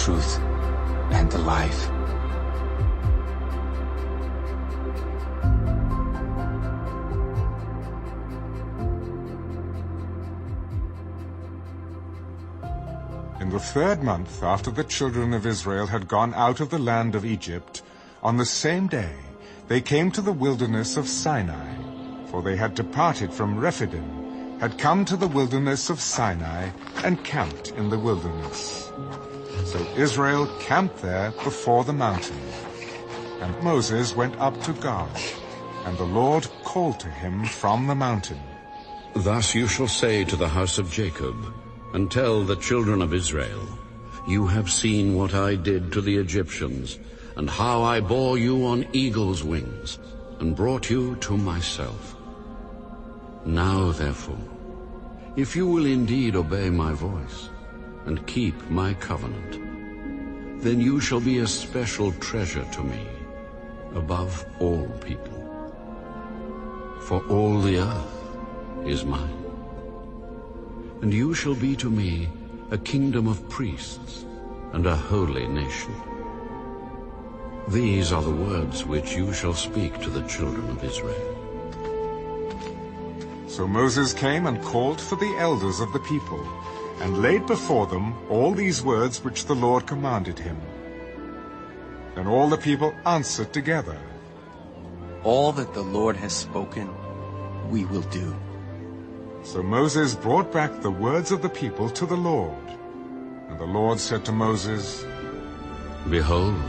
truth and the life. In the 3rd month after the children of Israel had gone out of the land of Egypt, on the same day they came to the wilderness of Sinai, for they had departed from Rephidim, had come to the wilderness of Sinai, and camped in the wilderness. So Israel camped there before the mountain. And Moses went up to God, and the Lord called to him from the mountain. Thus you shall say to the house of Jacob, and tell the children of Israel, you have seen what I did to the Egyptians, and how I bore you on eagle's wings, and brought you to myself. Now, therefore, if you will indeed obey my voice, and keep my covenant, then you shall be a special treasure to me, above all people. For all the earth is mine. And you shall be to me a kingdom of priests and a holy nation. These are the words which you shall speak to the children of Israel. So Moses came and called for the elders of the people, and laid before them all these words which the Lord commanded him. Then all the people answered together, All that the Lord has spoken, we will do. So Moses brought back the words of the people to the Lord. And the Lord said to Moses, Behold,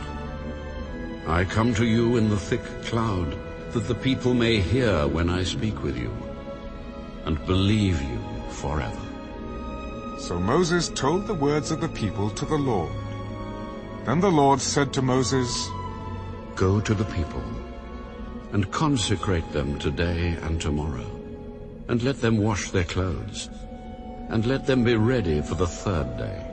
I come to you in the thick cloud, that the people may hear when I speak with you, and believe you forever. So Moses told the words of the people to the Lord. Then the Lord said to Moses, Go to the people, and consecrate them today and tomorrow, and let them wash their clothes, and let them be ready for the 3rd day.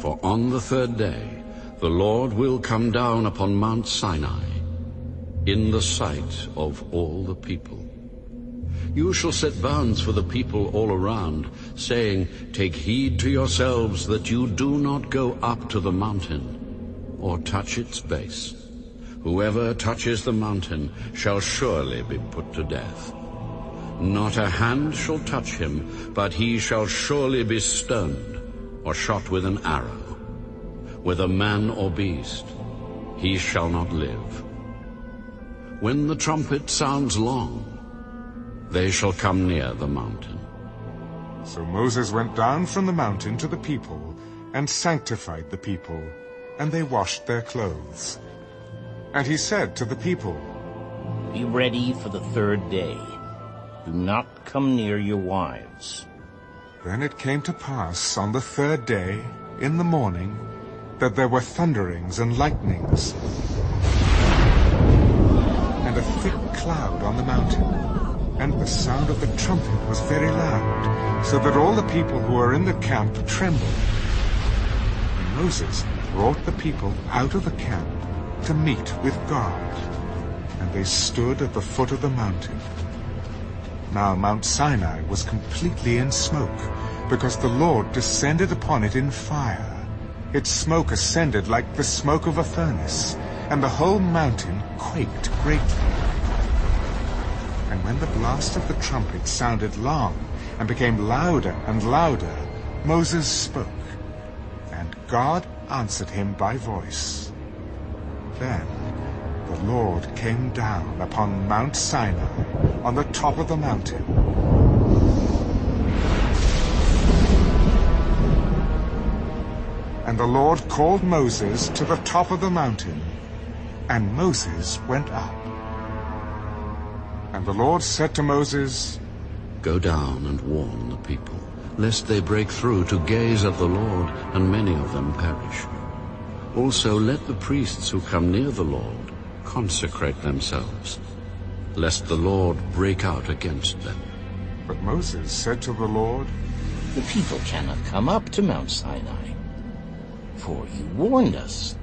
For on the 3rd day the Lord will come down upon Mount Sinai, in the sight of all the people. You shall set bounds for the people all around, saying, Take heed to yourselves that you do not go up to the mountain, or touch its base. Whoever touches the mountain shall surely be put to death. Not a hand shall touch him, but he shall surely be stoned, or shot with an arrow. Whether man or beast, he shall not live. When the trumpet sounds long, they shall come near the mountain. So Moses went down from the mountain to the people, and sanctified the people, and they washed their clothes. And he said to the people, Be ready for the 3rd day. Do not come near your wives. Then it came to pass on the 3rd day, in the morning, that there were thunderings and lightnings, and a thick cloud on the mountain, and the sound of the trumpet was very loud, so that all the people who were in the camp trembled. And Moses brought the people out of the camp to meet with God, and they stood at the foot of the mountain. Now Mount Sinai was completely in smoke, because the Lord descended upon it in fire. Its smoke ascended like the smoke of a furnace, and the whole mountain quaked greatly. And when the blast of the trumpet sounded long, and became louder and louder, Moses spoke, and God answered him by voice. Then the Lord came down upon Mount Sinai, on the top of the mountain. And the Lord called Moses to the top of the mountain, and Moses went up. And the Lord said to Moses, Go down and warn the people, lest they break through to gaze at the Lord, and many of them perish. Also let the priests who come near the Lord consecrate themselves, lest the Lord break out against them. But Moses said to the Lord, The people cannot come up to Mount Sinai, for you warned us,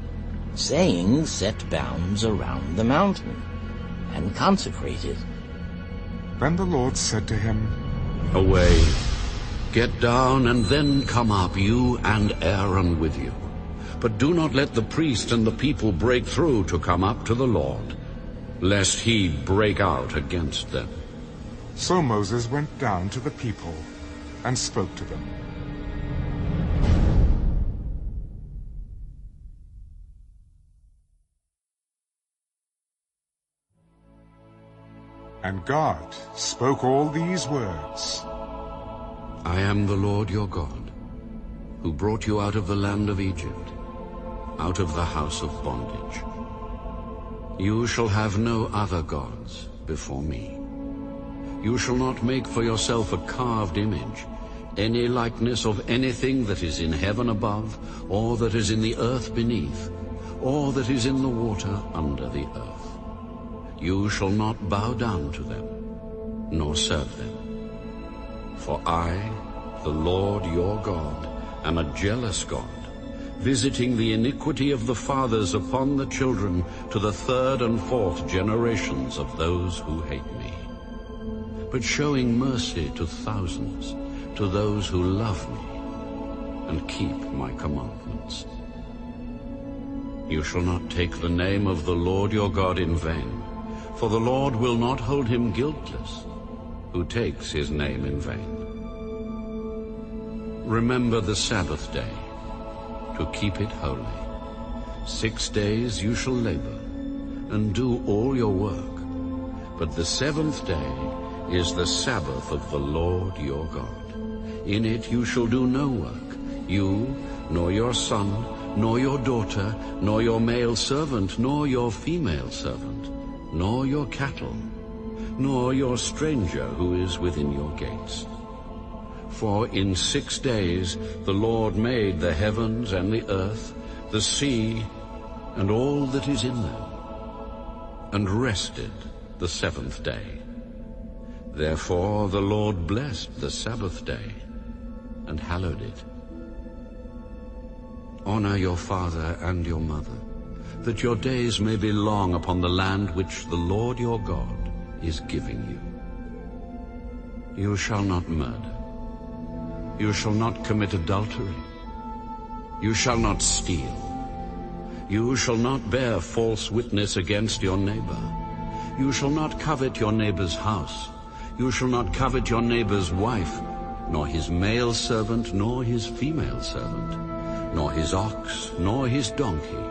saying, Set bounds around the mountain, and consecrate it. Then the Lord said to him, Away, get down, and then come up, you and Aaron with you. But do not let the priest and the people break through to come up to the Lord, lest he break out against them. So Moses went down to the people and spoke to them. And God spoke all these words. I am the Lord your God, who brought you out of the land of Egypt, out of the house of bondage. You shall have no other gods before me. You shall not make for yourself a carved image, any likeness of anything that is in heaven above, or that is in the earth beneath, or that is in the water under the earth. You shall not bow down to them, nor serve them. For I, the Lord your God, am a jealous God, visiting the iniquity of the fathers upon the children to the third and fourth generations of those who hate me, but showing mercy to thousands, to those who love me and keep my commandments. You shall not take the name of the Lord your God in vain, for the Lord will not hold him guiltless who takes his name in vain. Remember the Sabbath day, to keep it holy. 6 days you shall labor, and do all your work. But the seventh day is the Sabbath of the Lord your God. In it you shall do no work, you, nor your son, nor your daughter, nor your male servant, nor your female servant, nor your cattle, nor your stranger who is within your gates. For in 6 days the Lord made the heavens and the earth, the sea, and all that is in them, and rested the seventh day. Therefore the Lord blessed the Sabbath day, and hallowed it. Honor your father and your mother, that your days may be long upon the land which the Lord your God is giving you. You shall not murder. You shall not commit adultery. You shall not steal. You shall not bear false witness against your neighbor. You shall not covet your neighbor's house. You shall not covet your neighbor's wife, nor his male servant, nor his female servant, nor his ox, nor his donkey,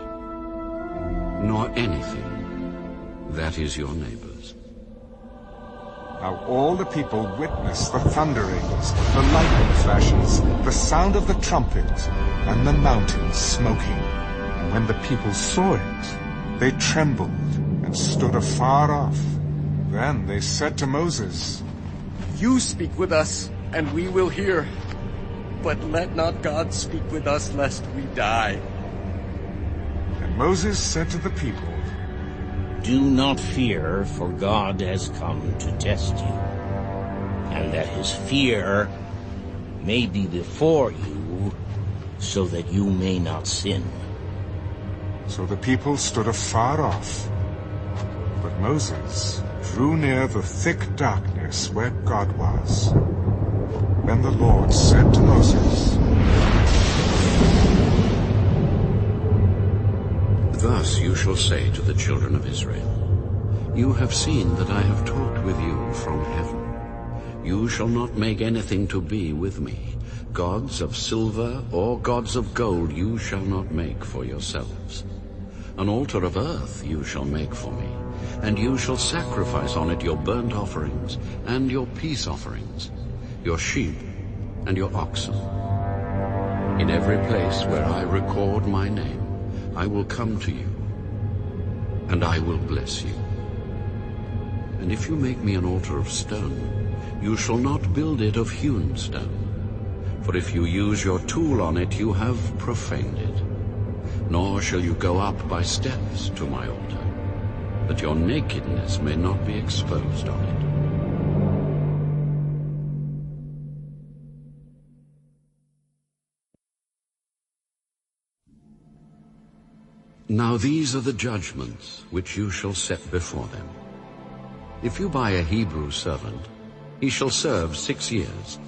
nor anything that is your neighbor's. Now all the people witnessed the thunderings, the lightning flashes, the sound of the trumpet, and the mountains smoking. And when the people saw it, they trembled and stood afar off. Then they said to Moses, You speak with us, and we will hear. But let not God speak with us, lest we die. And Moses said to the people, Do not fear, for God has come to test you, and that his fear may be before you, so that you may not sin. So the people stood afar off. But Moses drew near the thick darkness where God was. Then the Lord said to Moses, Thus you shall say to the children of Israel, You have seen that I have talked with you from heaven. You shall not make anything to be with me. Gods of silver or gods of gold you shall not make for yourselves. An altar of earth you shall make for me, and you shall sacrifice on it your burnt offerings and your peace offerings, your sheep and your oxen. In every place where I record my name, I will come to you, and I will bless you. And if you make me an altar of stone, you shall not build it of hewn stone. For if you use your tool on it, you have profaned it. Nor shall you go up by steps to my altar, that your nakedness may not be exposed on it. Now these are the judgments which you shall set before them. If you buy a Hebrew servant, he shall serve 6 years,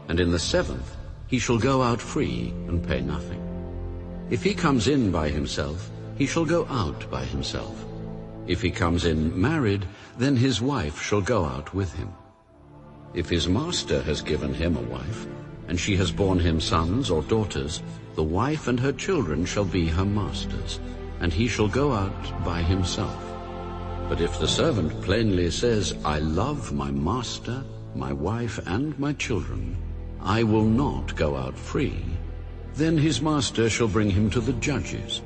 and in the 7th he shall go out free and pay nothing. If he comes in by himself, he shall go out by himself. If he comes in married, then his wife shall go out with him. If his master has given him a wife, and she has borne him sons or daughters, the wife and her children shall be her master's, and he shall go out by himself. But if the servant plainly says, I love my master, my wife, and my children, I will not go out free, then his master shall bring him to the judges.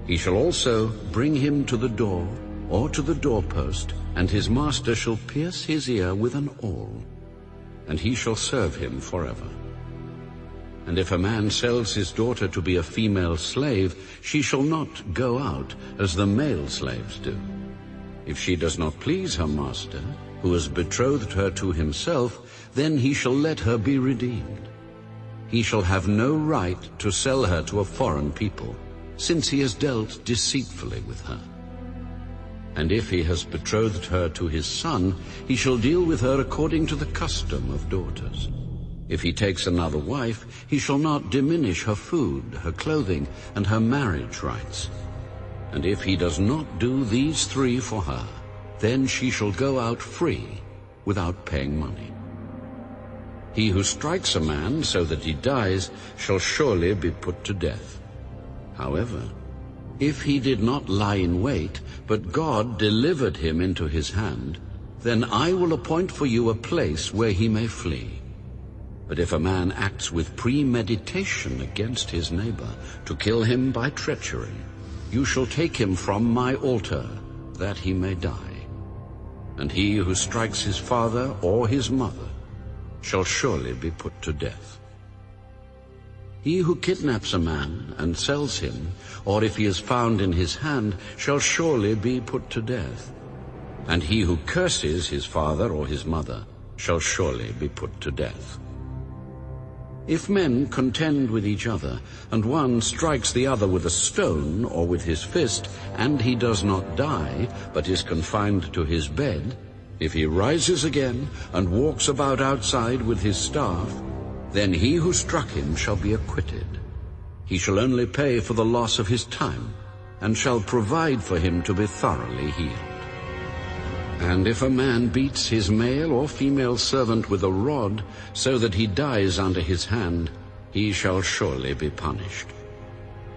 He shall also bring him to the door or to the doorpost, and his master shall pierce his ear with an awl, and he shall serve him forever. And if a man sells his daughter to be a female slave, she shall not go out as the male slaves do. If she does not please her master, who has betrothed her to himself, then he shall let her be redeemed. He shall have no right to sell her to a foreign people, since he has dealt deceitfully with her. And if he has betrothed her to his son, he shall deal with her according to the custom of daughters. If he takes another wife, he shall not diminish her food, her clothing, and her marriage rights. And if he does not do these three for her, then she shall go out free without paying money. He who strikes a man so that he dies shall surely be put to death. However, if he did not lie in wait, but God delivered him into his hand, then I will appoint for you a place where he may flee. But if a man acts with premeditation against his neighbor to kill him by treachery, you shall take him from my altar, that he may die. And he who strikes his father or his mother shall surely be put to death. He who kidnaps a man and sells him, or if he is found in his hand, shall surely be put to death. And he who curses his father or his mother shall surely be put to death. If men contend with each other, and one strikes the other with a stone or with his fist, and he does not die, but is confined to his bed, if he rises again and walks about outside with his staff, then he who struck him shall be acquitted. He shall only pay for the loss of his time, and shall provide for him to be thoroughly healed. And if a man beats his male or female servant with a rod, so that he dies under his hand, he shall surely be punished.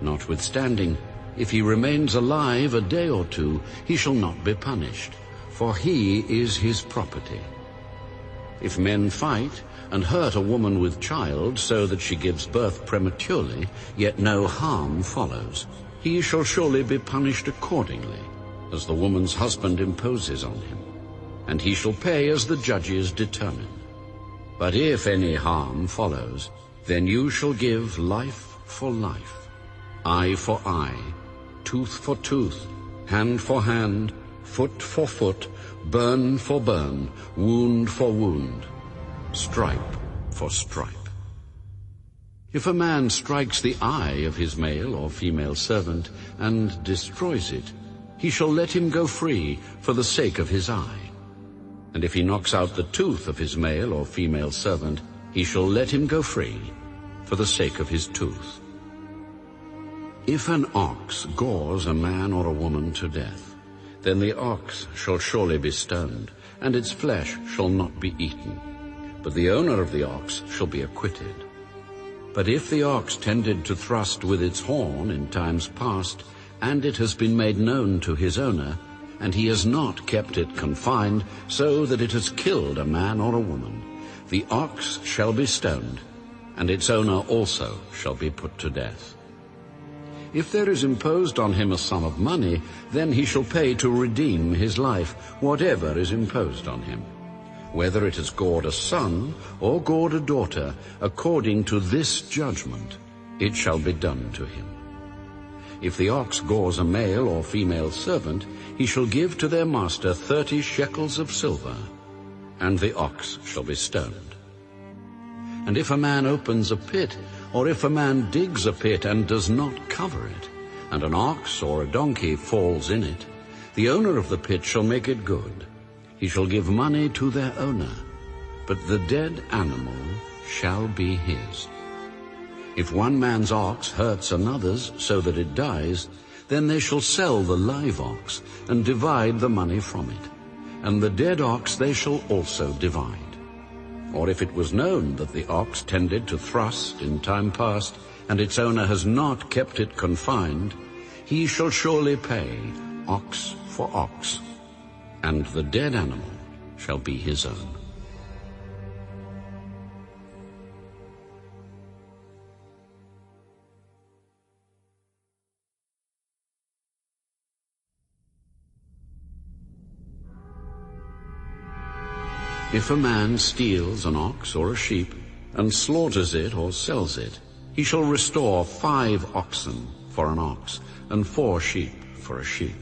Notwithstanding, if he remains alive a day or two, he shall not be punished, for he is his property. If men fight and hurt a woman with child, so that she gives birth prematurely, yet no harm follows, he shall surely be punished accordingly, as the woman's husband imposes on him, and he shall pay as the judges determine. But if any harm follows, then you shall give life for life, eye for eye, tooth for tooth, hand for hand, foot for foot, burn for burn, wound for wound, stripe for stripe. If a man strikes the eye of his male or female servant and destroys it, he shall let him go free for the sake of his eye. And if he knocks out the tooth of his male or female servant, he shall let him go free for the sake of his tooth. If an ox gores a man or a woman to death, then the ox shall surely be stoned, and its flesh shall not be eaten, but the owner of the ox shall be acquitted. But if the ox tended to thrust with its horn in times past, and it has been made known to his owner, and he has not kept it confined, so that it has killed a man or a woman, the ox shall be stoned, and its owner also shall be put to death. If there is imposed on him a sum of money, then he shall pay to redeem his life, whatever is imposed on him, whether it has gored a son or gored a daughter, according to this judgment it shall be done to him. If the ox gores a male or female servant, he shall give to their master 30 shekels of silver, and the ox shall be stoned. And if a man opens a pit, or if a man digs a pit and does not cover it, and an ox or a donkey falls in it, the owner of the pit shall make it good. He shall give money to their owner, but the dead animal shall be his. If one man's ox hurts another's so that it dies, then they shall sell the live ox and divide the money from it, and the dead ox they shall also divide. Or if it was known that the ox tended to thrust in time past, and its owner has not kept it confined, he shall surely pay ox for ox, and the dead animal shall be his own. If a man steals an ox or a sheep, and slaughters it or sells it, he shall restore 5 oxen for an ox, and 4 sheep for a sheep.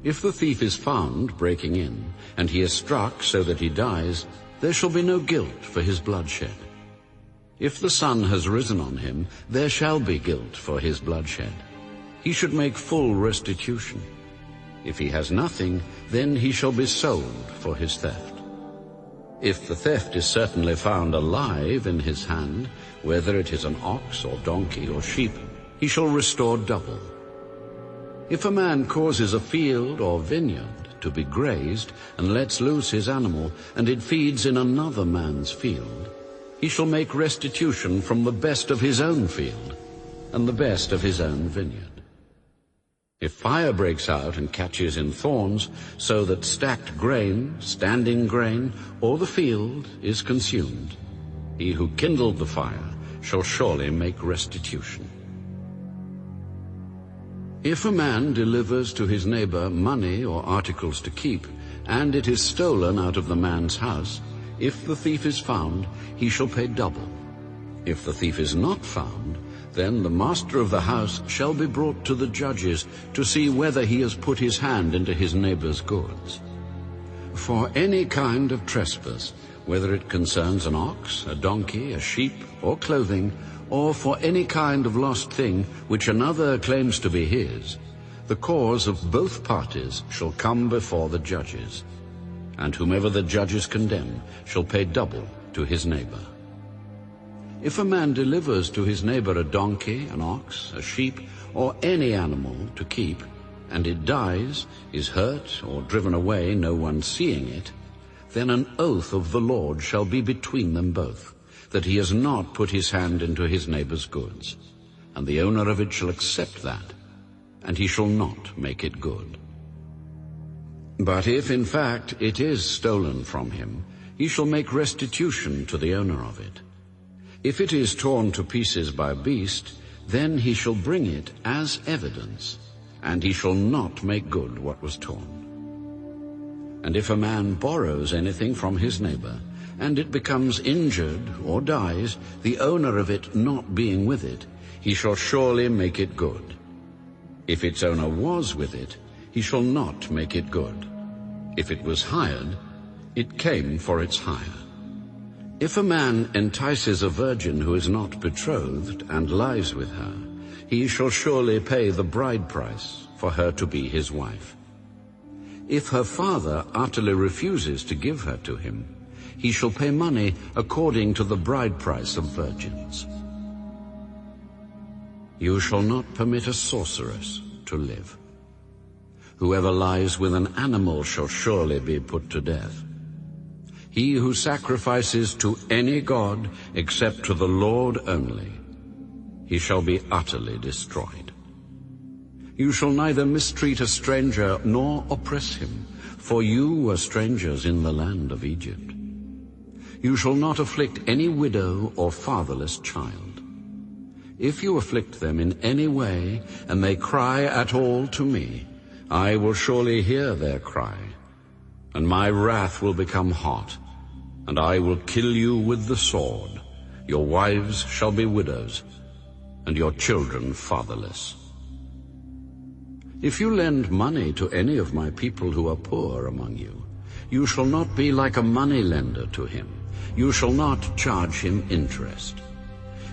If the thief is found breaking in, and he is struck so that he dies, there shall be no guilt for his bloodshed. If the sun has risen on him, there shall be guilt for his bloodshed. He should make full restitution. If he has nothing, then he shall be sold for his theft. If the theft is certainly found alive in his hand, whether it is an ox or donkey or sheep, he shall restore double. If a man causes a field or vineyard to be grazed and lets loose his animal, and it feeds in another man's field, he shall make restitution from the best of his own field and the best of his own vineyard. If fire breaks out and catches in thorns, so that stacked grain, standing grain, or the field is consumed, he who kindled the fire shall surely make restitution. If a man delivers to his neighbor money or articles to keep, and it is stolen out of the man's house, if the thief is found, he shall pay double. If the thief is not found, then the master of the house shall be brought to the judges to see whether he has put his hand into his neighbor's goods. For any kind of trespass, whether it concerns an ox, a donkey, a sheep, or clothing, or for any kind of lost thing which another claims to be his, the cause of both parties shall come before the judges, and whomever the judges condemn shall pay double to his neighbor. If a man delivers to his neighbor a donkey, an ox, a sheep, or any animal to keep, and it dies, is hurt, or driven away, no one seeing it, then an oath of the Lord shall be between them both, that he has not put his hand into his neighbor's goods. And the owner of it shall accept that, and he shall not make it good. But if in fact it is stolen from him, he shall make restitution to the owner of it. If it is torn to pieces by a beast, then he shall bring it as evidence, and he shall not make good what was torn. And if a man borrows anything from his neighbor, and it becomes injured or dies, the owner of it not being with it, he shall surely make it good. If its owner was with it, he shall not make it good. If it was hired, it came for its hire. If a man entices a virgin who is not betrothed and lies with her, he shall surely pay the bride price for her to be his wife. If her father utterly refuses to give her to him, he shall pay money according to the bride price of virgins. You shall not permit a sorceress to live. Whoever lies with an animal shall surely be put to death. He who sacrifices to any god except to the Lord only, he shall be utterly destroyed. You shall neither mistreat a stranger nor oppress him, for you were strangers in the land of Egypt. You shall not afflict any widow or fatherless child. If you afflict them in any way, and they cry at all to me, I will surely hear their cry, and my wrath will become hot, and I will kill you with the sword. Your wives shall be widows, and your children fatherless. If you lend money to any of my people who are poor among you, you shall not be like a money lender to him. You shall not charge him interest.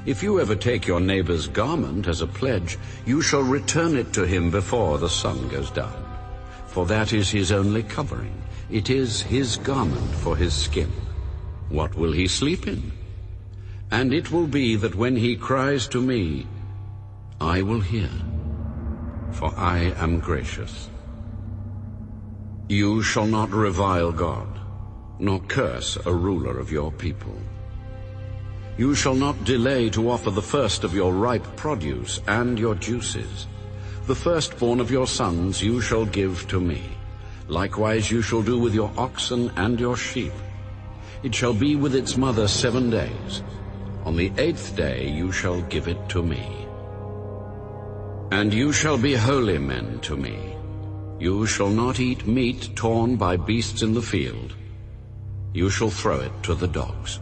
If you ever take your neighbor's garment as a pledge, you shall return it to him before the sun goes down. For that is his only covering. It is his garment for his skin. What will he sleep in? And it will be that when he cries to me, I will hear, for I am gracious. You shall not revile God, nor curse a ruler of your people. You shall not delay to offer the first of your ripe produce and your juices. The firstborn of your sons you shall give to me. Likewise you shall do with your oxen and your sheep. It shall be with its mother 7 days. On the 8th day you shall give it to me. And you shall be holy men to me. You shall not eat meat torn by beasts in the field. You shall throw it to the dogs.